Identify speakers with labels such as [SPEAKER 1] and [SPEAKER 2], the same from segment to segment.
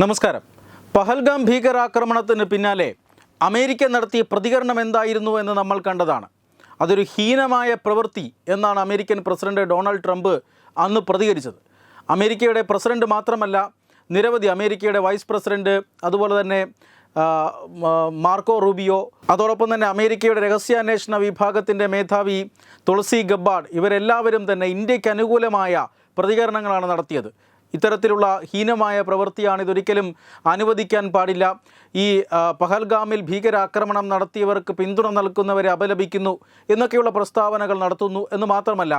[SPEAKER 1] നമസ്കാരം. പഹൽഗാം ഭീകരാക്രമണത്തിന് പിന്നാലെ അമേരിക്ക നടത്തിയ പ്രതികരണം എന്തായിരുന്നു എന്ന് നമ്മൾ കണ്ടതാണ്. അതൊരു ഹീനമായ പ്രവൃത്തി എന്നാണ് അമേരിക്കൻ പ്രസിഡന്റ് ഡൊണാൾഡ് ട്രംപ് അന്ന് പ്രതികരിച്ചത്. അമേരിക്കയുടെ പ്രസിഡന്റ് മാത്രമല്ല, നിരവധി അമേരിക്കയുടെ വൈസ് പ്രസിഡന്റ്, അതുപോലെ തന്നെ മാർക്കോ റൂബിയോ, അതോടൊപ്പം തന്നെ അമേരിക്കയുടെ രഹസ്യാന്വേഷണ വിഭാഗത്തിൻ്റെ മേധാവി തുളസി ഗബ്ബാർഡ്, ഇവരെല്ലാവരും തന്നെ ഇന്ത്യക്ക് അനുകൂലമായ പ്രതികരണങ്ങളാണ് നടത്തിയത്. ഇത്തരത്തിലുള്ള ഹീനമായ പ്രവൃത്തിയാണ്, ഇതൊരിക്കലും അനുവദിക്കാൻ പാടില്ല. ഈ പഹൽഗാമിൽ ഭീകരാക്രമണം നടത്തിയവർക്ക് പിന്തുണ നൽകുന്നവരെ അപലപിക്കുന്നു എന്നൊക്കെയുള്ള പ്രസ്താവനകൾ നടത്തുന്നു എന്ന് മാത്രമല്ല,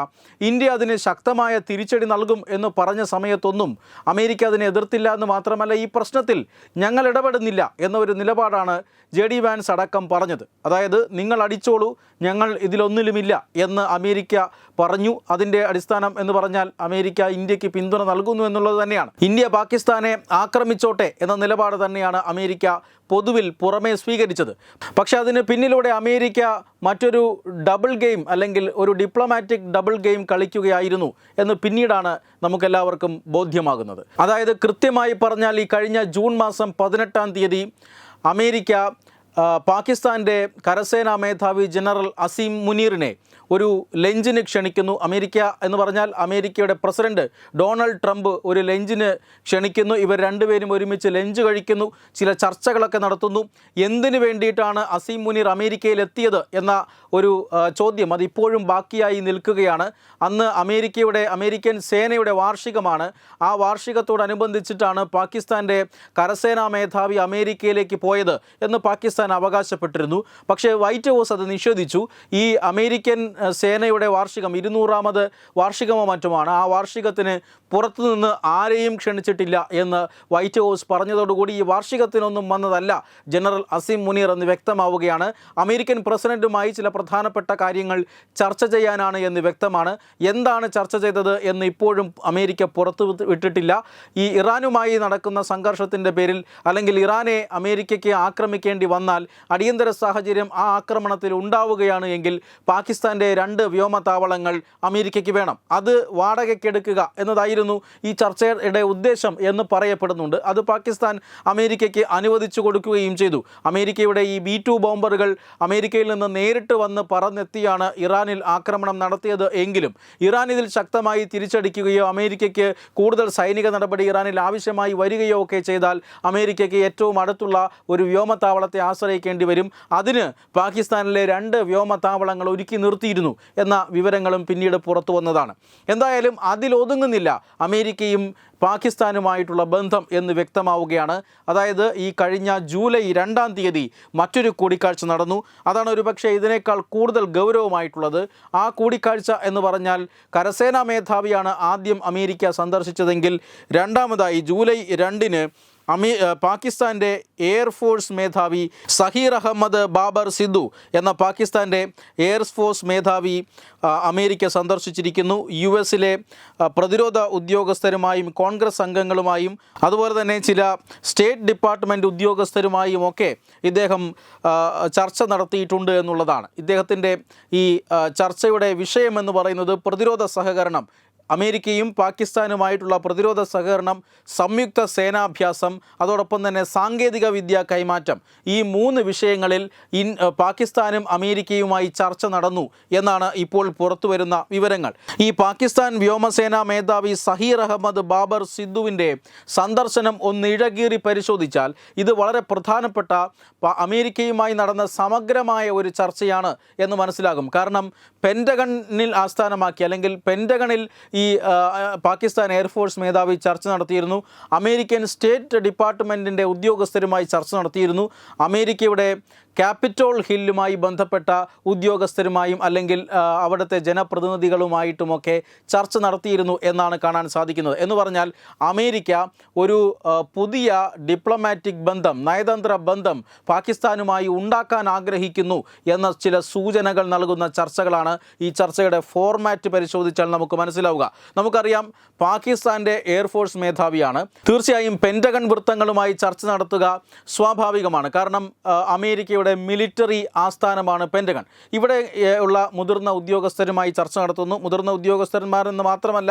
[SPEAKER 1] ഇന്ത്യ അതിന് ശക്തമായ തിരിച്ചടി നൽകും എന്ന് പറഞ്ഞ സമയത്തൊന്നും അമേരിക്ക അതിനെ എതിർത്തില്ല എന്ന് മാത്രമല്ല, ഈ പ്രശ്നത്തിൽ ഞങ്ങൾ ഇടപെടുന്നില്ല എന്ന ഒരു നിലപാടാണ് JD വാൻസ് അടക്കം പറഞ്ഞത്. അതായത് നിങ്ങൾ അടിച്ചോളൂ, ഞങ്ങൾ ഇതിലൊന്നിലുമില്ല എന്ന് അമേരിക്ക പറഞ്ഞു. അതിൻ്റെ അടിസ്ഥാനം എന്ന് പറഞ്ഞാൽ അമേരിക്ക ഇന്ത്യക്ക് പിന്തുണ നൽകുന്നു എന്നുള്ളത് തന്നെയാണ്. ഇന്ത്യ പാകിസ്ഥാനെ ആക്രമിച്ചോട്ടെ എന്ന നിലപാട് തന്നെയാണ് അമേരിക്ക പൊതുവിൽ പുറമേ സ്വീകരിച്ചത്. പക്ഷേ അതിന് പിന്നിലൂടെ അമേരിക്ക മറ്റൊരു ഡബിൾ ഗെയിം, അല്ലെങ്കിൽ ഒരു ഡിപ്ലോമാറ്റിക് ഡബിൾ ഗെയിം കളിക്കുകയായിരുന്നു എന്ന് പിന്നീടാണ് നമുക്കെല്ലാവർക്കും ബോധ്യമാകുന്നത്. അതായത് കൃത്യമായി പറഞ്ഞാൽ ഈ കഴിഞ്ഞ ജൂൺ മാസം 18-ാം തീയതി അമേരിക്ക പാകിസ്ഥാൻ്റെ കരസേനാ മേധാവി ജനറൽ അസീം മുനീറിനെ ഒരു ലഞ്ചിന് ക്ഷണിക്കുന്നു. അമേരിക്ക എന്ന് പറഞ്ഞാൽ അമേരിക്കയുടെ പ്രസിഡന്റ് ഡൊണാൾഡ് ട്രംപ് ഒരു ലഞ്ചിന് ക്ഷണിക്കുന്നു. ഇവർ രണ്ടുപേരും ഒരുമിച്ച് ലഞ്ച് കഴിക്കുന്നു, ചില ചർച്ചകളൊക്കെ നടത്തുന്നു. എന്തിനു വേണ്ടിയിട്ടാണ് അസീം മുനീർ അമേരിക്കയിൽ എത്തിയത് എന്ന ഒരു ചോദ്യം അതിപ്പോഴും ബാക്കിയായി നിൽക്കുകയാണ്. അന്ന് അമേരിക്കൻ സേനയുടെ വാർഷികമാണ്. ആ വാർഷികത്തോടനുബന്ധിച്ചിട്ടാണ് പാകിസ്ഥാൻ്റെ കരസേനാ മേധാവി അമേരിക്കയിലേക്ക് പോയത് എന്ന് പാകിസ്ഥാൻ അവകാശപ്പെട്ടിരുന്നു. പക്ഷേ വൈറ്റ് ഹൗസ് അത് നിഷേധിച്ചു. ഈ അമേരിക്കൻ സേനയുടെ വാർഷികം 200-ാമത് വാർഷികമോ മറ്റുമാണ്. ആ വാർഷികത്തിന് പുറത്തുനിന്ന് ആരെയും ക്ഷണിച്ചിട്ടില്ല എന്ന് വൈറ്റ് ഹൗസ് പറഞ്ഞതോടുകൂടി ഈ വാർഷികത്തിനൊന്നും വന്നതല്ല ജനറൽ അസീം മുനീർ എന്ന് വ്യക്തമാവുകയാണ്. അമേരിക്കൻ പ്രസിഡന്റുമായി ചില പ്രധാനപ്പെട്ട കാര്യങ്ങൾ ചർച്ച ചെയ്യാനാണ് എന്ന് വ്യക്തമാണ്. എന്താണ് ചർച്ച ചെയ്തത് എന്ന് ഇപ്പോഴും അമേരിക്ക പുറത്തു വിട്ടിട്ടില്ല. ഈ ഇറാനുമായി നടക്കുന്ന സംഘർഷത്തിൻ്റെ പേരിൽ, അല്ലെങ്കിൽ ഇറാനെ അമേരിക്കയ്ക്ക് ആക്രമിക്കേണ്ടി വന്നാൽ അടിയന്തര സാഹചര്യം ആ ആക്രമണത്തിൽ ഉണ്ടാവുകയാണ് എങ്കിൽ പാകിസ്ഥാൻ്റെ 2 വ്യോമതാവളങ്ങൾ അമേരിക്കയ്ക്ക് വേണം. അത് വാടകയ്ക്കെടുക്കുക എന്നതായിരുന്നു ഈ ചർച്ചയുടെ ഉദ്ദേശം എന്ന് പറയപ്പെടുന്നുണ്ട്. അത് പാകിസ്ഥാൻ അമേരിക്കയ്ക്ക് അനുവദിച്ചു കൊടുക്കുകയും ചെയ്തു. അമേരിക്കയുടെ ഈ B-2 ബോംബറുകൾ അമേരിക്കയിൽ നിന്ന് നേരിട്ട് വന്ന് പറന്നെത്തിയാണ് ഇറാനിൽ ആക്രമണം നടത്തിയത് എങ്കിലും ഇറാൻ ഇതിൽ ശക്തമായി തിരിച്ചടിക്കുകയോ അമേരിക്കയ്ക്ക് കൂടുതൽ സൈനിക നടപടി ഇറാനിൽ ആവശ്യമായി വരികയോ ഒക്കെ ചെയ്താൽ അമേരിക്കയ്ക്ക് ഏറ്റവും അടുത്തുള്ള ഒരു വ്യോമതാവളത്തെ ആശ്രയിക്കേണ്ടി വരും. അതിന് പാകിസ്ഥാനിലെ 2 വ്യോമതാവളങ്ങൾ ഒരുക്കി നിർത്തിയിരുന്നു എന്ന വിവരങ്ങളും പിന്നീട് പുറത്തു വന്നതാണ്. എന്തായാലും അതിലൊതുങ്ങുന്നില്ല അമേരിക്കയും പാകിസ്ഥാനുമായിട്ടുള്ള ബന്ധം എന്ന് വ്യക്തമാവുകയാണ്. അതായത് ഈ കഴിഞ്ഞ ജൂലൈ 2-ാം തീയതി മറ്റൊരു കൂടിക്കാഴ്ച നടന്നു. അതാണ് ഒരുപക്ഷെ ഇതിനേക്കാൾ കൂടുതൽ ഗൗരവമായിട്ടുള്ളത്. ആ കൂടിക്കാഴ്ച എന്ന് പറഞ്ഞാൽ കരസേനാ മേധാവിയാണ് ആദ്യം അമേരിക്ക സന്ദർശിച്ചതെങ്കിൽ രണ്ടാമതായി ജൂലൈ 2-ന് പാകിസ്ഥാൻ്റെ എയർഫോഴ്സ് മേധാവി സഹീർ അഹമ്മദ് ബാബർ സിദ്ദു എന്ന പാകിസ്ഥാൻ്റെ എയർഫോഴ്സ് മേധാവി അമേരിക്ക സന്ദർശിച്ചിരിക്കുന്നു. US-ലെ പ്രതിരോധ ഉദ്യോഗസ്ഥരുമായും കോൺഗ്രസ് അംഗങ്ങളുമായും അതുപോലെ തന്നെ ചില സ്റ്റേറ്റ് ഡിപ്പാർട്ട്മെൻറ്റ് ഉദ്യോഗസ്ഥരുമായും ഒക്കെ ഇദ്ദേഹം ചർച്ച നടത്തിയിട്ടുണ്ട് എന്നുള്ളതാണ്. ഇദ്ദേഹത്തിൻ്റെ ഈ ചർച്ചയുടെ വിഷയമെന്ന് പറയുന്നത് പ്രതിരോധ സഹകരണം, അമേരിക്കയും പാകിസ്ഥാനുമായിട്ടുള്ള പ്രതിരോധ സഹകരണം, സംയുക്ത സേനാഭ്യാസം, അതോടൊപ്പം തന്നെ സാങ്കേതിക വിദ്യ കൈമാറ്റം, ഈ 3 വിഷയങ്ങളിൽ പാകിസ്ഥാനും അമേരിക്കയുമായി ചർച്ച നടന്നു എന്നാണ് ഇപ്പോൾ പുറത്തു വരുന്ന വിവരങ്ങൾ. ഈ പാകിസ്ഥാൻ വ്യോമസേനാ മേധാവി സഹീർ അഹമ്മദ് ബാബർ സിദ്ദുവിൻ്റെ സന്ദർശനം ഒന്ന് ഇഴകീറി പരിശോധിച്ചാൽ ഇത് വളരെ പ്രധാനപ്പെട്ട അമേരിക്കയുമായി നടന്ന സമഗ്രമായ ഒരു ചർച്ചയാണ് എന്ന് മനസ്സിലാകും. കാരണം പെൻറ്റഗണിൽ ആസ്ഥാനമാക്കി, അല്ലെങ്കിൽ പെൻറ്റഗണിൽ ഈ പാകിസ്ഥാൻ എയർഫോഴ്സ് മേധാവി ചർച്ച നടത്തിയിരുന്നു. അമേരിക്കൻ സ്റ്റേറ്റ് ഡിപ്പാർട്ട്മെൻറ്റിൻ്റെ ഉദ്യോഗസ്ഥരുമായി ചർച്ച നടത്തിയിരുന്നു. അമേരിക്കയുടെ ക്യാപിറ്റോൾ ഹില്ലുമായി ബന്ധപ്പെട്ട ഉദ്യോഗസ്ഥരുമായും അല്ലെങ്കിൽ അവിടുത്തെ ജനപ്രതിനിധികളുമായിട്ടുമൊക്കെ ചർച്ച നടത്തിയിരുന്നു എന്നാണ് കാണാൻ സാധിക്കുന്നത്. എന്ന് പറഞ്ഞാൽ അമേരിക്ക ഒരു പുതിയ ഡിപ്ലോമാറ്റിക് ബന്ധം, നയതന്ത്ര ബന്ധം പാകിസ്ഥാനുമായി ഉണ്ടാക്കാൻ ആഗ്രഹിക്കുന്നു എന്ന ചില സൂചനകൾ നൽകുന്ന ചർച്ചകളാണ്. ഈ ചർച്ചയുടെ ഫോർമാറ്റ് പരിശോധിച്ചാൽ നമുക്ക് മനസ്സിലാവുക. നമുക്കറിയാം പാകിസ്ഥാൻ്റെ എയർഫോഴ്സ് മേധാവിയാണ്. തീർച്ചയായും പെൻറ്റഗൺ വൃത്തങ്ങളുമായി ചർച്ച നടത്തുക സ്വാഭാവികമാണ്. കാരണം അമേരിക്കയുടെ മിലിറ്ററി ആസ്ഥാനമാണ് പെൻറ്റഗൺ. ഇവിടെ ഉള്ള മുതിർന്ന ഉദ്യോഗസ്ഥരുമായി ചർച്ച നടത്തുന്നു. മുതിർന്ന ഉദ്യോഗസ്ഥന്മാരെന്ന് മാത്രമല്ല,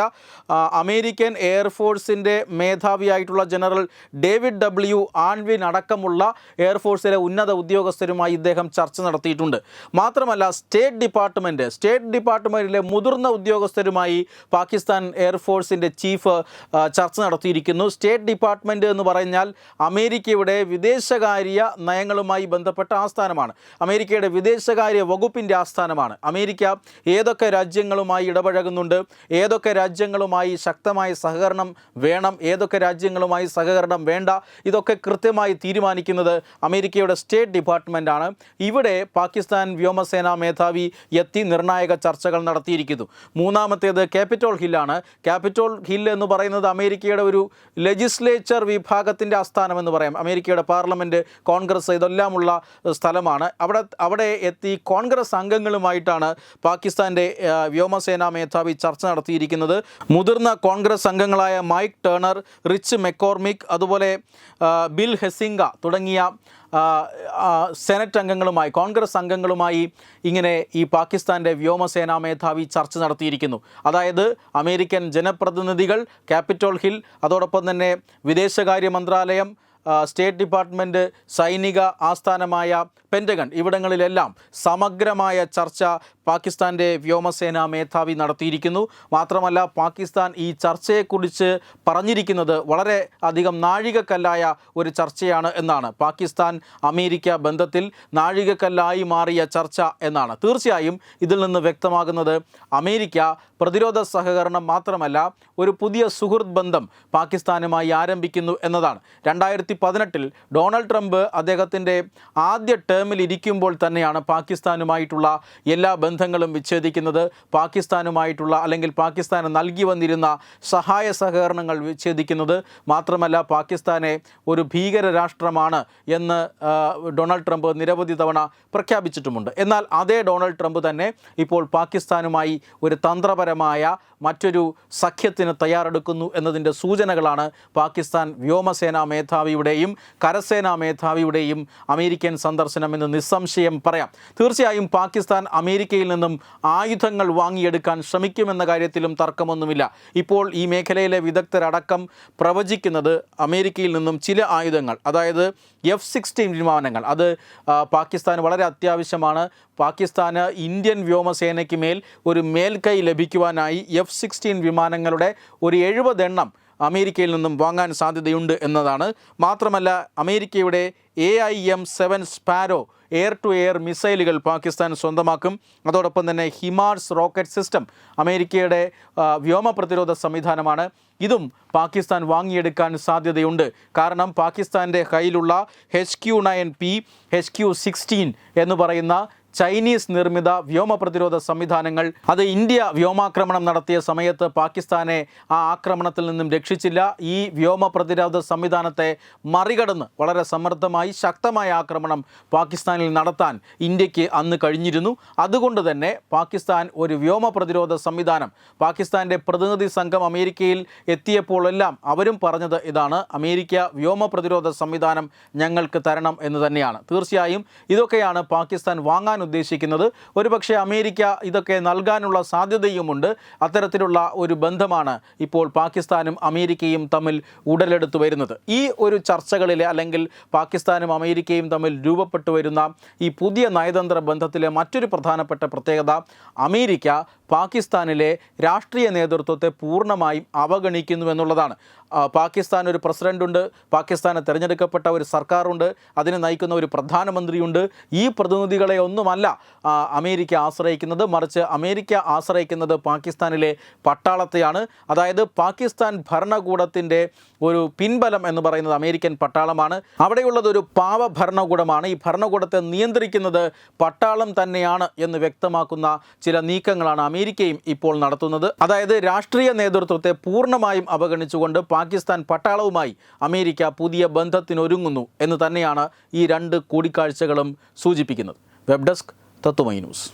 [SPEAKER 1] അമേരിക്കൻ എയർഫോഴ്സിൻ്റെ മേധാവിയായിട്ടുള്ള ജനറൽ ഡേവിഡ് ഡബ്ല്യു ആൻവിൻ അടക്കമുള്ള എയർഫോഴ്സിലെ ഉന്നത ഉദ്യോഗസ്ഥരുമായി ഇദ്ദേഹം ചർച്ച നടത്തിയിട്ടുണ്ട്. മാത്രമല്ല സ്റ്റേറ്റ് ഡിപ്പാർട്ട്മെൻറ്റിലെ മുതിർന്ന ഉദ്യോഗസ്ഥരുമായി പാകിസ്ഥാൻ എയർഫോഴ്സിൻ്റെ ചീഫ് ചർച്ച നടത്തിയിരിക്കുന്നു. സ്റ്റേറ്റ് ഡിപ്പാർട്ട്മെൻറ്റ് എന്ന് പറഞ്ഞാൽ അമേരിക്കയുടെ വിദേശകാര്യ നയങ്ങളുമായി ബന്ധപ്പെട്ട ആസ്ഥാനമാണ്. അമേരിക്കയുടെ വിദേശകാര്യ വകുപ്പിൻ്റെ ആസ്ഥാനമാണ്. അമേരിക്ക ഏതൊക്കെ രാജ്യങ്ങളുമായി ഇടപഴകുന്നുണ്ട്, ഏതൊക്കെ രാജ്യങ്ങളുമായി ശക്തമായ സഹകരണം വേണം, ഏതൊക്കെ രാജ്യങ്ങളുമായി സഹകരണം വേണ്ട, ഇതൊക്കെ കൃത്യമായി തീരുമാനിക്കുന്നത് അമേരിക്കയുടെ സ്റ്റേറ്റ് ഡിപ്പാർട്ട്മെൻറ്റാണ്. ഇവിടെ പാകിസ്ഥാൻ വ്യോമസേനാ മേധാവി എത്തി നിർണായക ചർച്ചകൾ നടത്തിയിരിക്കുന്നു. മൂന്നാമത്തേത് ക്യാപിറ്റോൾ ഹില്ലാണ്. ക്യാപിറ്റോൾ ഹിൽ എന്ന് പറയുന്നത് അമേരിക്കയുടെ ഒരു ലെജിസ്ലേച്ചർ വിഭാഗത്തിൻ്റെ ആസ്ഥാനമെന്ന് പറയാം. അമേരിക്കയുടെ പാർലമെൻറ്റ്, കോൺഗ്രസ് ഇതെല്ലാമുള്ള സ്ഥലമാണ്. അവിടെ എത്തി കോൺഗ്രസ് അംഗങ്ങളുമായിട്ടാണ് പാകിസ്ഥാൻ്റെ വ്യോമസേനാ മേധാവി ചർച്ച നടത്തിയിരിക്കുന്നത്. മുതിർന്ന കോൺഗ്രസ് അംഗങ്ങളായ മൈക്ക് ടേണർ, റിച്ച് മെക്കോർമിക്, അതുപോലെ ബിൽ ഹെസിംഗ തുടങ്ങിയ സെനറ്റ് അംഗങ്ങളുമായി, കോൺഗ്രസ് അംഗങ്ങളുമായി ഇങ്ങനെ ഈ പാകിസ്ഥാൻ്റെ വ്യോമസേനാ മേധാവി ചർച്ച നടത്തിയിരിക്കുന്നു. അതായത് അമേരിക്കൻ ജനപ്രതിനിധികൾ, ക്യാപിറ്റോൾ ഹിൽ, അതോടൊപ്പം തന്നെ വിദേശകാര്യ മന്ത്രാലയം, സ്റ്റേറ്റ് ഡിപ്പാർട്ട്മെൻറ്റ്, സൈനിക ആസ്ഥാനമായ പെൻറ്റഗൺ, ഇവിടങ്ങളിലെല്ലാം സമഗ്രമായ ചർച്ച പാകിസ്ഥാൻ്റെ വ്യോമസേനാ മേധാവി നടത്തിയിരിക്കുന്നു. മാത്രമല്ല പാകിസ്ഥാൻ ഈ ചർച്ചയെക്കുറിച്ച് പറഞ്ഞിരിക്കുന്നത് വളരെ അധികം നാഴികക്കല്ലായ ഒരു ചർച്ചയാണ് എന്നാണ്. പാകിസ്ഥാൻ അമേരിക്ക ബന്ധത്തിൽ നാഴികക്കല്ലായി മാറിയ ചർച്ച എന്നാണ്. തീർച്ചയായും ഇതിൽ നിന്ന് വ്യക്തമാകുന്നത് അമേരിക്ക പ്രതിരോധ സഹകരണം മാത്രമല്ല, ഒരു പുതിയ സുഹൃത്ത് ബന്ധം പാകിസ്ഥാനുമായി ആരംഭിക്കുന്നു എന്നതാണ്. 2018 ഡൊണാൾഡ് ട്രംപ് അദ്ദേഹത്തിൻ്റെ ആദ്യ ടേമിൽ ഇരിക്കുമ്പോൾ തന്നെയാണ് പാകിസ്ഥാനുമായിട്ടുള്ള എല്ലാ ബന്ധങ്ങളും വിച്ഛേദിക്കുന്നത്. പാകിസ്ഥാനുമായിട്ടുള്ള അല്ലെങ്കിൽ പാകിസ്ഥാന് നൽകി വന്നിരുന്ന സഹായ സഹകരണങ്ങൾ വിച്ഛേദിക്കുന്നത്. മാത്രമല്ല പാകിസ്ഥാനെ ഒരു ഭീകര രാഷ്ട്രമാണ് എന്ന് ഡൊണാൾഡ് ട്രംപ് നിരവധി തവണ പ്രഖ്യാപിച്ചിട്ടുമുണ്ട്. എന്നാൽ അതേ ഡൊണാൾഡ് ട്രംപ് തന്നെ ഇപ്പോൾ പാകിസ്ഥാനുമായി ഒരു തന്ത്രപരമായ മറ്റൊരു സഖ്യത്തിന് തയ്യാറെടുക്കുന്നു എന്നതിൻ്റെ സൂചനകളാണ് പാകിസ്ഥാൻ വ്യോമസേനാ മേധാവിയുടെയും കരസേനാ മേധാവിയുടെയും അമേരിക്കൻ സന്ദർശനം എന്ന് നിസ്സംശയം പറയാം. തീർച്ചയായും പാകിസ്ഥാൻ അമേരിക്കയിൽ നിന്നും ആയുധങ്ങൾ വാങ്ങിയെടുക്കാൻ ശ്രമിക്കുമെന്ന കാര്യത്തിലും തർക്കമൊന്നുമില്ല. ഇപ്പോൾ ഈ മേഖലയിലെ വിദഗ്ധരടക്കം പ്രവചിക്കുന്നത് അമേരിക്കയിൽ നിന്നും ചില ആയുധങ്ങൾ, അതായത് F-16 വിമാനങ്ങൾ, അത് പാകിസ്ഥാന് വളരെ അത്യാവശ്യമാണ്. പാകിസ്ഥാന് ഇന്ത്യൻ വ്യോമസേനയ്ക്ക് മേൽ ഒരു മേൽക്കൈ ലഭിക്കുവാനായി F-16 വിമാനങ്ങളുടെ ഒരു 70 എണ്ണം അമേരിക്കയിൽ നിന്നും വാങ്ങാൻ സാധ്യതയുണ്ട് എന്നതാണ്. മാത്രമല്ല അമേരിക്കയുടെ AIM-7 sparrow air to air മിസൈലുകൾ പാകിസ്ഥാൻ സ്വന്തമാക്കും. അതോടൊപ്പം തന്നെ ഹിമാർസ് റോക്കറ്റ് സിസ്റ്റം അമേരിക്കയുടെ വ്യോമ പ്രതിരോധ സംവിധാനമാണ്. ഇതും പാകിസ്ഥാൻ വാങ്ങിയെടുക്കാൻ സാധ്യതയുണ്ട്. കാരണം പാകിസ്ഥാൻ്റെ കയ്യിലുള്ള HQ-9P, HQ-16 എന്ന് പറയുന്ന ചൈനീസ് നിർമ്മിത വ്യോമ പ്രതിരോധ സംവിധാനങ്ങൾ, അത് ഇന്ത്യ വ്യോമാക്രമണം നടത്തിയ സമയത്ത് പാകിസ്ഥാനെ ആ ആക്രമണത്തിൽ നിന്നും രക്ഷിച്ചില്ല. ഈ വ്യോമ പ്രതിരോധ സംവിധാനത്തെ മറികടന്ന് വളരെ സമർത്ഥമായി ശക്തമായ ആക്രമണം പാകിസ്ഥാനിൽ നടത്താൻ ഇന്ത്യക്ക് അന്ന് കഴിഞ്ഞിരുന്നു. അതുകൊണ്ട് തന്നെ പാകിസ്ഥാൻ ഒരു വ്യോമ പ്രതിരോധ സംവിധാനം, പാകിസ്ഥാൻ്റെ പ്രതിനിധി സംഘം അമേരിക്കയിൽ എത്തിയപ്പോഴെല്ലാം അവരും പറഞ്ഞത് ഇതാണ്: അമേരിക്ക വ്യോമ പ്രതിരോധ സംവിധാനം ഞങ്ങൾക്ക് തരണം എന്ന് തന്നെയാണ്. തീർച്ചയായും ഇതൊക്കെയാണ് പാകിസ്ഥാൻ വാങ്ങാൻ ഉദ്ദേശിക്കുന്നത്. ഒരുപക്ഷെ അമേരിക്ക ഇതൊക്കെ നൽകാനുള്ള സാധ്യതയുമുണ്ട്. അത്തരത്തിലുള്ള ഒരു ബന്ധമാണ് ഇപ്പോൾ പാകിസ്ഥാനും അമേരിക്കയും തമ്മിൽ ഉടലെടുത്തു വരുന്നത്. ഈ ഒരു ചർച്ചകളിലെ അല്ലെങ്കിൽ പാകിസ്ഥാനും അമേരിക്കയും തമ്മിൽ രൂപപ്പെട്ടു വരുന്ന ഈ പുതിയ നയതന്ത്ര ബന്ധത്തിലെ മറ്റൊരു പ്രധാനപ്പെട്ട പ്രത്യേകത, അമേരിക്ക പാകിസ്ഥാനിലെ രാഷ്ട്രീയ നേതൃത്വത്തെ പൂർണ്ണമായും അവഗണിക്കുന്നു എന്നുള്ളതാണ്. പാകിസ്ഥാൻ ഒരു പ്രസിഡൻ്റുണ്ട്, പാകിസ്ഥാന് തിരഞ്ഞെടുക്കപ്പെട്ട ഒരു സർക്കാരുണ്ട്, അതിനെ നയിക്കുന്ന ഒരു പ്രധാനമന്ത്രിയുണ്ട്. ഈ പ്രതിനിധികളെ ഒന്നുമല്ല അമേരിക്ക ആശ്രയിക്കുന്നത്, മറിച്ച് അമേരിക്ക ആശ്രയിക്കുന്നത് പാകിസ്ഥാനിലെ പട്ടാളത്തെയാണ്. അതായത് പാകിസ്ഥാൻ ഭരണകൂടത്തിൻ്റെ ഒരു പിൻബലം എന്ന് പറയുന്നത് അമേരിക്കൻ പട്ടാളമാണ്. അവിടെയുള്ളത് ഒരു പാവ ഭരണകൂടമാണ്. ഈ ഭരണകൂടത്തെ നിയന്ത്രിക്കുന്നത് പട്ടാളം തന്നെയാണ് എന്ന് വ്യക്തമാക്കുന്ന ചില നീക്കങ്ങളാണ് അമേരിക്കയും ഇപ്പോൾ നടത്തുന്നത്. അതായത് രാഷ്ട്രീയ നേതൃത്വത്തെ പൂർണ്ണമായും അവഗണിച്ചുകൊണ്ട് പാകിസ്ഥാൻ പട്ടാളവുമായി അമേരിക്ക പുതിയ ബന്ധത്തിനൊരുങ്ങുന്നു എന്ന് തന്നെയാണ് ഈ രണ്ട് കൂടിക്കാഴ്ചകളും സൂചിപ്പിക്കുന്നത്. വെബ് ഡെസ്ക് തത്വമൈ ന്യൂസ്.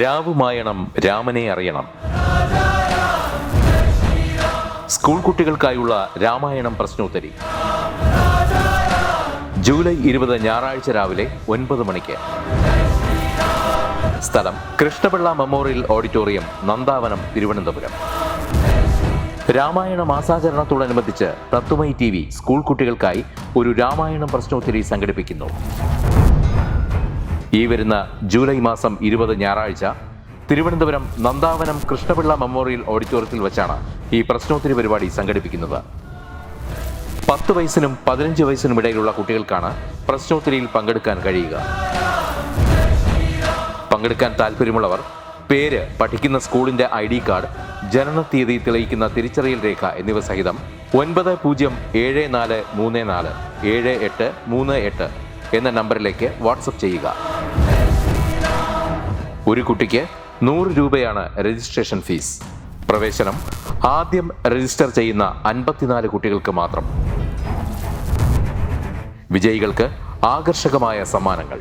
[SPEAKER 2] രാവുമായണം രാമനെ അറിയണം. സ്കൂൾ കുട്ടികൾക്കായുള്ള രാമായണം പ്രശ്നോത്തരി. ജൂലൈ 20 ഞായറാഴ്ച രാവിലെ 9 മണിക്ക്. സ്ഥലം കൃഷ്ണപിള്ള മെമ്മോറിയൽ ഓഡിറ്റോറിയം, നന്ദാവനം, തിരുവനന്തപുരം. രാമായണ മാസാചരണത്തോടനുബന്ധിച്ച് തത്വമയി TV സ്കൂൾ കുട്ടികൾക്കായി ഒരു രാമായണം പ്രശ്നോത്തരി സംഘടിപ്പിക്കുന്നു. ഈ വരുന്ന ജൂലൈ മാസം 20 ഞായറാഴ്ച തിരുവനന്തപുരം നന്ദാവനം കൃഷ്ണപിള്ള മെമ്മോറിയൽ ഓഡിറ്റോറിയത്തിൽ വെച്ചാണ് ഈ പ്രശ്നോത്തരി പരിപാടി സംഘടിപ്പിക്കുന്നത്. 10 വയസ്സിനും 15 വയസ്സിനും ഇടയിലുള്ള കുട്ടികൾക്കാണ് പ്രശ്നോത്തരിയിൽ പങ്കെടുക്കാൻ കഴിയുക. പങ്കെടുക്കാൻ താല്പര്യമുള്ളവർ പേര്, പഠിക്കുന്ന സ്കൂളിന്റെ ID കാർഡ്, ജനനത്തീയതി തെളിയിക്കുന്ന തിരിച്ചറിയൽ രേഖ എന്നിവ സഹിതം 9034347838 എന്ന നമ്പറിലേക്ക് വാട്സപ്പ് ചെയ്യുക. ഒരു കുട്ടിക്ക് 100 രൂപയാണ് രജിസ്ട്രേഷൻ ഫീസ്. പ്രവേശനം ആദ്യം രജിസ്റ്റർ ചെയ്യുന്ന 54 കുട്ടികൾക്ക് മാത്രം. വിജയികൾക്ക് ആകർഷകമായ സമ്മാനങ്ങൾ.